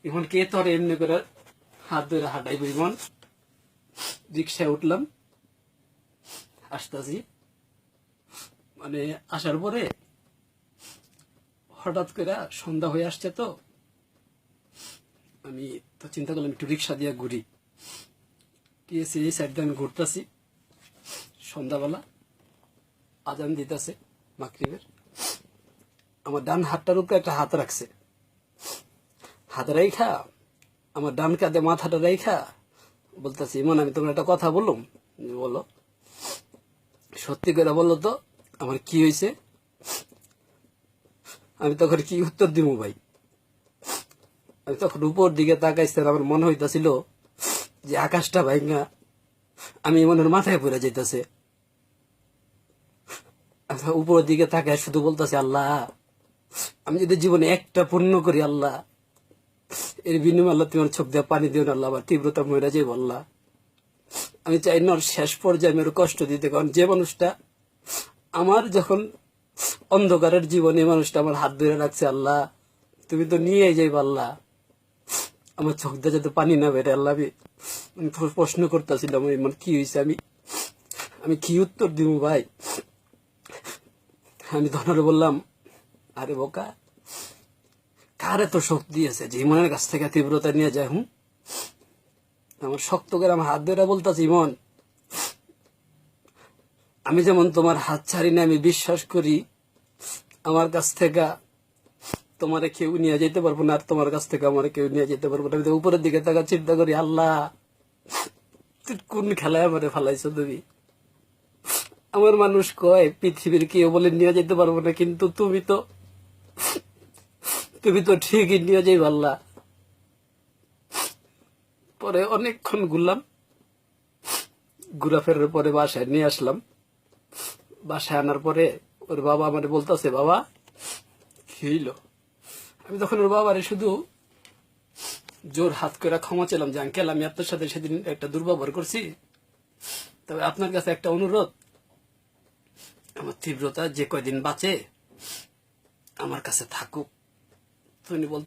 এখন কে তোর এমনি করে হাত ধরে হাঁটাইব। ইমন রিক্সায় উঠলাম, আসতেছি, মানে আসার পরে হঠাৎ করে সন্ধ্যা হয়ে আসছে, তো আমি তো চিন্তা করলাম একটু রিক্সা দিয়ে ঘুরি। গিয়েছি এই সাইড দিয়ে আমি ঘুরতেছি, সন্ধ্যাবেলা আজান দিতেছে মাগরিবের। আমার ডান হাতটার উপরে একটা হাত রাখছে, হাত রাইখা আমার ডান কাঁধে মাথাটা রাইখা বলতেছি, ইমন আমি তোমার একটা কথা বললাম। বলো। সত্যি করে বললো তো আমার কি হয়েছে। আমি তখন কি উত্তর দিব ভাই। আমি তখন উপর দিকে তাকাইছিলাম, আমার মনে হইতাছিল যে আকাশটা ভাইঙ্গা আমি ইমনের মাথায় পড়ে যাইতেছে। উপর দিকে তাকায় শুধু বলতেছে, আল্লাহ আমি যদি জীবনে একটা পূর্ণ করি আল্লাহ, এর বিনিময়ে আল্লাহ তোমার চোখ দিয়ে পানি দিও না আল্লাহ, আবার তীব্রতা মরে যাই আল্লাহ। আমি চাই না শেষ পর্যায়ে আমি কষ্ট দিতে, কারণ যে মানুষটা আমার যখন অন্ধকারের জীবনে মানুষটা আমার হাত ধরে রাখছে, আল্লাহ তুমি তো নিয়ে যাইবা আল্লাহ, আমার চোখ দিয়ে যাতে পানি না বেরে আল্লাহ। আমি প্রশ্ন করতেছিলাম ইমন কি হয়েছে, আমি আমি কি উত্তর দিব ভাই। আমি ধনারে বললাম, আরে বোকা, কার এত শক্তি আছে যে ইমনের কাছ থেকে তীব্রতা নিয়ে যায়। আমার শক্ত করে আমার হাত ধরে বলতেছি, ইমন আমি যেমন তোমার হাত ছাড়ি না, আমি বিশ্বাস করি আমার কাছ থেকে তোমারে কেউ নিয়ে যেতে পারবো না, আর তোমার কাছ থেকে আমার কেউ নিয়ে যেতে পারবো না। আমি তো উপরের দিকে তাকা চিন্তা করি, আল্লাহ তুই কোন খেলায় আমারে ফালাইছো তুমি। আমার মানুষ কয় পৃথিবীর কেউ বলে নিয়ে যেতে পারবো না, কিন্তু তুমি তো ঠিকই নিয়ে যাই আল্লাহ। পরে অনেকক্ষণ ঘুরলাম, ঘুরাফেরার পরে বাসায় নিয়ে আসলাম। বাসায় আনার পরে ওর বাবা আমার বলতেছে, বাবা কি হইল। আমি তখন ওর বাবারে শুধু জোর হাত করে ক্ষমা চাইলাম যে আঙ্কেল আমি আপনার সাথে সেদিন একটা দুর্ব্যবহার করছি, তবে আপনার কাছে একটা অনুরোধ, আমার তীব্রতা যে কয়দিন বাঁচে আমার কাছে থাকুক। তো উনি বল